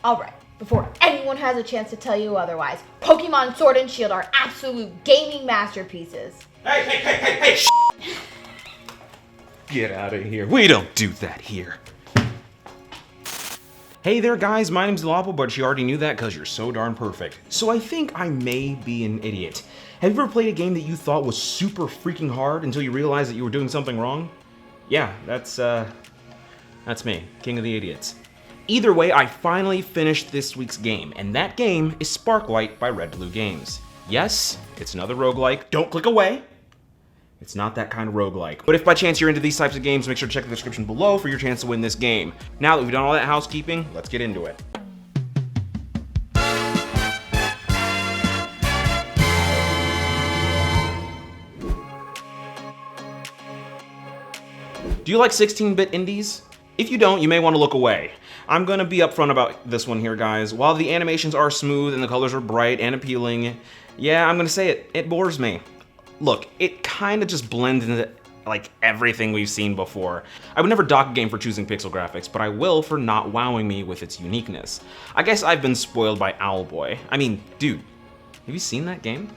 Alright, before anyone has a chance to tell you otherwise, Pokemon Sword and Shield are absolute gaming masterpieces. Hey, get out of here. We don't do that here. Hey there guys, my name's Lawful, but you already knew that because you're so darn perfect. So I think I may be an idiot. Have you ever played a game that you thought was super freaking hard until you realized that you were doing something wrong? Yeah, that's me, King of the Idiots. Either way, I finally finished this week's game, and that game is Sparklite by Red Blue Games. Yes, it's another roguelike. Don't click away. It's not that kind of roguelike. But if by chance you're into these types of games, make sure to check the description below for your chance to win this game. Now that we've done all that housekeeping, let's get into it. Do you like 16-bit indies? If you don't, you may want to look away. I'm gonna be upfront about this one here, guys. While the animations are smooth and the colors are bright and appealing, yeah, I'm gonna say it bores me. Look, it kinda just blends into like everything we've seen before. I would never dock a game for choosing pixel graphics, but I will for not wowing me with its uniqueness. I guess I've been spoiled by Owlboy. I mean, dude, have you seen that game?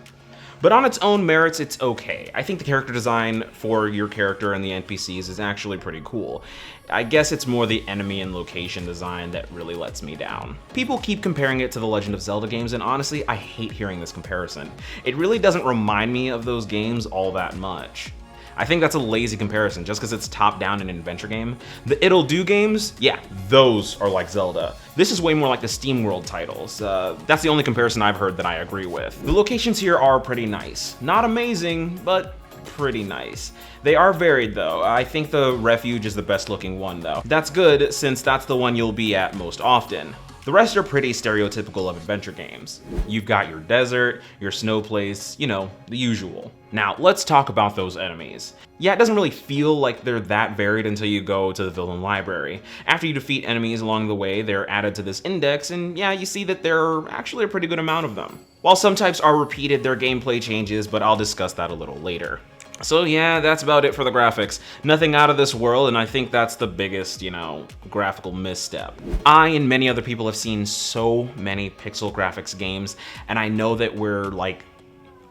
But on its own merits, it's okay. I think the character design for your character and the NPCs is actually pretty cool. I guess it's more the enemy and location design that really lets me down. People keep comparing it to the Legend of Zelda games, and honestly, I hate hearing this comparison. It really doesn't remind me of those games all that much. I think that's a lazy comparison just because it's top-down in an adventure game. The It'll Do games, yeah, those are like Zelda. This is way more like the SteamWorld titles. That's the only comparison I've heard that I agree with. The locations here are pretty nice. Not amazing, but pretty nice. They are varied though. I think the refuge is the best looking one though. That's good since that's the one you'll be at most often. The rest are pretty stereotypical of adventure games. You've got your desert, your snow place, you know, the usual. Now, let's talk about those enemies. Yeah, it doesn't really feel like they're that varied until you go to the villain library. After you defeat enemies along the way, they're added to this index, and yeah, you see that there are actually a pretty good amount of them. While some types are repeated, their gameplay changes, but I'll discuss that a little later. So yeah, that's about it for the graphics. Nothing out of this world, and I think that's the biggest, you know, graphical misstep. I and many other people have seen so many pixel graphics games, and I know that we're like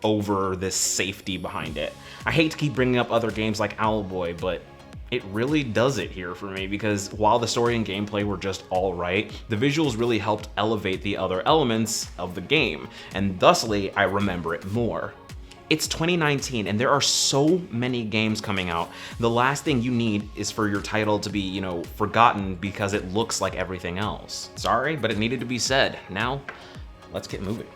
over this safety behind it. I hate to keep bringing up other games like Owlboy, but it really does it here for me because while the story and gameplay were just alright, the visuals really helped elevate the other elements of the game, and thusly I remember it more. It's 2019 and there are so many games coming out. The last thing you need is for your title to be, you know, forgotten because it looks like everything else. Sorry, but it needed to be said. Now, let's get moving.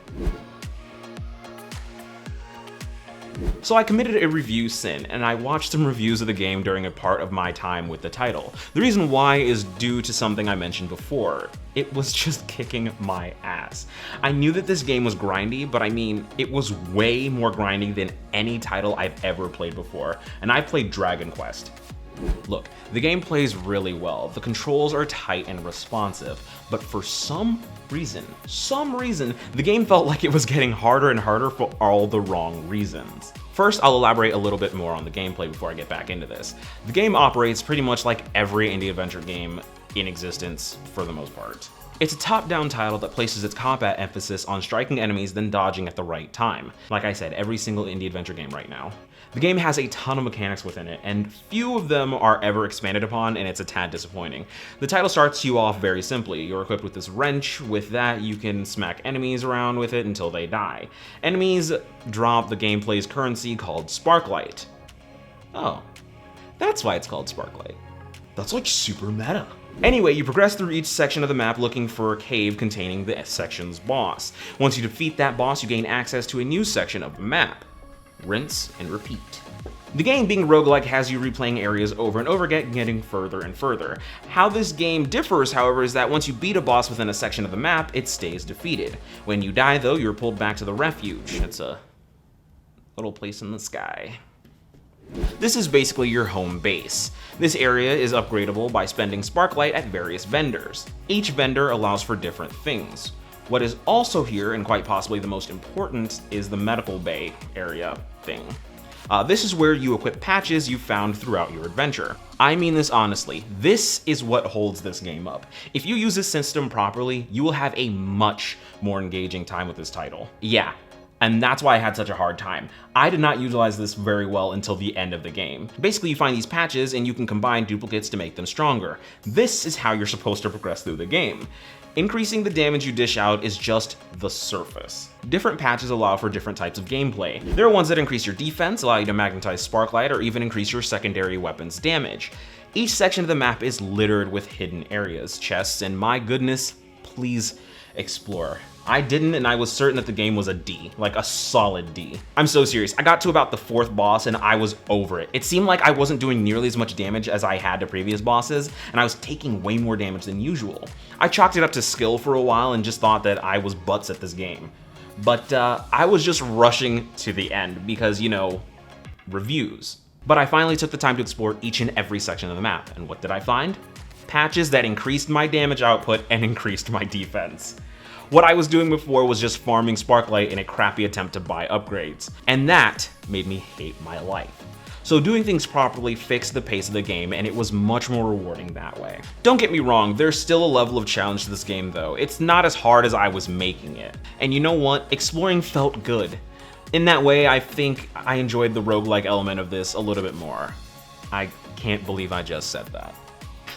So I committed a review sin, and I watched some reviews of the game during a part of my time with the title. The reason why is due to something I mentioned before. It was just kicking my ass. I knew that this game was grindy, but I mean, it was way more grindy than any title I've ever played before, and I played Dragon Quest. Look, the game plays really well, the controls are tight and responsive, but for some reason, the game felt like it was getting harder and harder for all the wrong reasons. First, I'll elaborate a little bit more on the gameplay before I get back into this. The game operates pretty much like every indie adventure game in existence for the most part. It's a top-down title that places its combat emphasis on striking enemies then dodging at the right time. Like I said, every single indie adventure game right now. The game has a ton of mechanics within it, and few of them are ever expanded upon, and it's a tad disappointing. The title starts you off very simply. You're equipped with this wrench. With that, you can smack enemies around with it until they die. Enemies drop the gameplay's currency called Sparklite. Oh, that's why it's called Sparklite. That's like super meta. Anyway, you progress through each section of the map looking for a cave containing the section's boss. Once you defeat that boss, you gain access to a new section of the map. Rinse and repeat. The game, being roguelike, has you replaying areas over and over again, getting further and further. How this game differs, however, is that once you beat a boss within a section of the map, it stays defeated. When you die, though, you're pulled back to the refuge. It's a little place in the sky. This is basically your home base. This area is upgradable by spending Sparklite at various vendors. Each vendor allows for different things. What is also here, and quite possibly the most important, is the medical bay area thing. This is where you equip patches you found throughout your adventure. I mean this honestly, this is what holds this game up. If you use this system properly, you will have a much more engaging time with this title. Yeah. And that's why I had such a hard time. I did not utilize this very well until the end of the game. Basically, you find these patches and you can combine duplicates to make them stronger. This is how you're supposed to progress through the game. Increasing the damage you dish out is just the surface. Different patches allow for different types of gameplay. There are ones that increase your defense, allow you to magnetize Sparklite, or even increase your secondary weapons damage. Each section of the map is littered with hidden areas, chests, and my goodness, please explore. I didn't, and I was certain that the game was a D, like a solid D. I'm so serious. I got to about the 4th boss and I was over it. It seemed like I wasn't doing nearly as much damage as I had to previous bosses, and I was taking way more damage than usual. I chalked it up to skill for a while and just thought that I was butts at this game. But I was just rushing to the end because, you know, reviews. But I finally took the time to explore each and every section of the map, and what did I find? Patches that increased my damage output and increased my defense. What I was doing before was just farming Sparklite in a crappy attempt to buy upgrades, and that made me hate my life. So doing things properly fixed the pace of the game, and it was much more rewarding that way. Don't get me wrong, there's still a level of challenge to this game though. It's not as hard as I was making it. And you know what? Exploring felt good. In that way, I think I enjoyed the roguelike element of this a little bit more. I can't believe I just said that.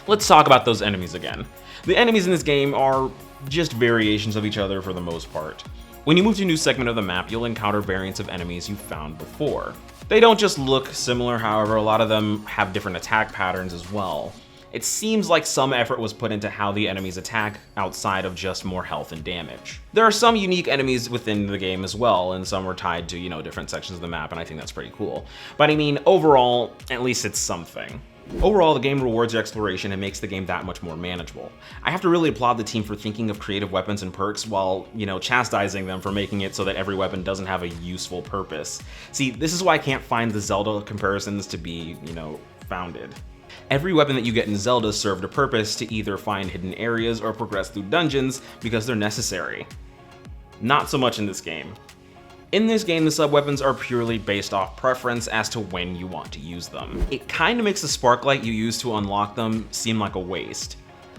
Let's talk about those enemies again. The enemies in this game are just variations of each other for the most part. When you move to a new segment of the map, you'll encounter variants of enemies you found before. They don't just look similar, however, a lot of them have different attack patterns as well. It seems like some effort was put into how the enemies attack outside of just more health and damage. There are some unique enemies within the game as well, and some are tied to, you know, different sections of the map, and I think that's pretty cool. But I mean, overall, at least it's something. Overall, the game rewards your exploration and makes the game that much more manageable. I have to really applaud the team for thinking of creative weapons and perks while, you know, chastising them for making it so that every weapon doesn't have a useful purpose. See, this is why I can't find the Zelda comparisons to be, you know, founded. Every weapon that you get in Zelda served a purpose to either find hidden areas or progress through dungeons because they're necessary. Not so much in this game. In this game, the sub-weapons are purely based off preference as to when you want to use them. It kinda makes the Sparklite you use to unlock them seem like a waste.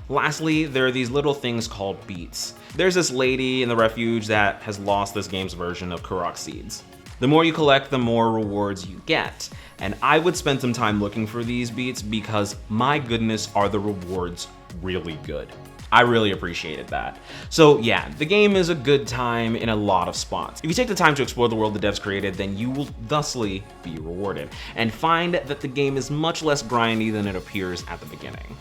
Lastly, there are these little things called beets. There's this lady in the refuge that has lost this game's version of Korok seeds. The more you collect, the more rewards you get. And I would spend some time looking for these beets because my goodness are the rewards really good. I really appreciated that. So yeah, the game is a good time in a lot of spots. If you take the time to explore the world the devs created, then you will thusly be rewarded, and find that the game is much less grindy than it appears at the beginning.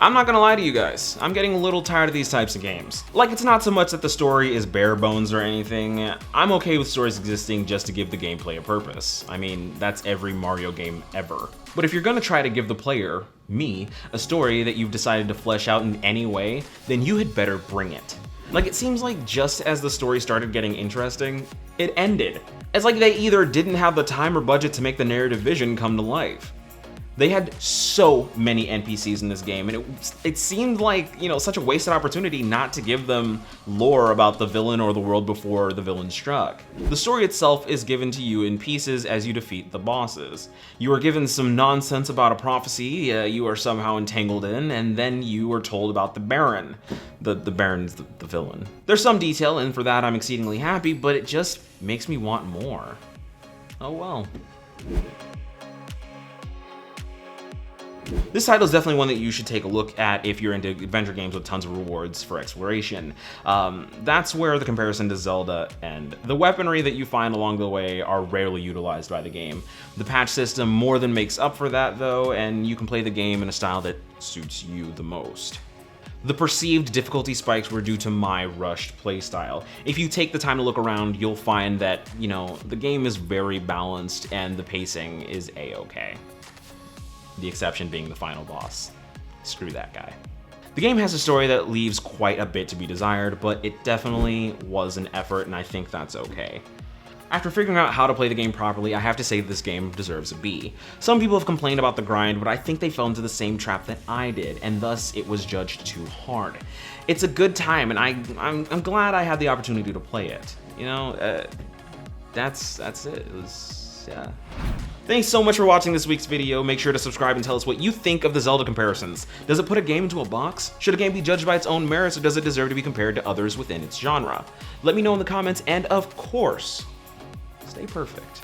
I'm not gonna lie to you guys, I'm getting a little tired of these types of games. Like, it's not so much that the story is bare bones or anything. I'm okay with stories existing just to give the gameplay a purpose. I mean, that's every Mario game ever. But if you're gonna try to give the player, me, a story that you've decided to flesh out in any way, then you had better bring it. Like, it seems like just as the story started getting interesting, it ended. It's like they either didn't have the time or budget to make the narrative vision come to life. They had so many NPCs in this game, and it seemed like, you know, such a wasted opportunity not to give them lore about the villain or the world before the villain struck. The story itself is given to you in pieces as you defeat the bosses. You are given some nonsense about a prophecy you are somehow entangled in, and then you are told about the Baron. The Baron's the villain. There's some detail, and for that I'm exceedingly happy, but it just makes me want more. Oh well. This title is definitely one that you should take a look at if you're into adventure games with tons of rewards for exploration. That's where the comparison to Zelda end. The weaponry that you find along the way are rarely utilized by the game. The patch system more than makes up for that though, and you can play the game in a style that suits you the most. The perceived difficulty spikes were due to my rushed playstyle. If you take the time to look around, you'll find that, you know, the game is very balanced and the pacing is a-okay. The exception being the final boss. Screw that guy. The game has a story that leaves quite a bit to be desired, but it definitely was an effort, and I think that's okay. After figuring out how to play the game properly, I have to say this game deserves a B. Some people have complained about the grind, but I think they fell into the same trap that I did, and thus it was judged too hard. It's a good time, and I'm glad I had the opportunity to play it. you know, that's it. It was, yeah. Thanks so much for watching this week's video. Make sure to subscribe and tell us what you think of the Zelda comparisons. Does it put a game into a box? Should a game be judged by its own merits, or does it deserve to be compared to others within its genre? Let me know in the comments, and of course, stay perfect.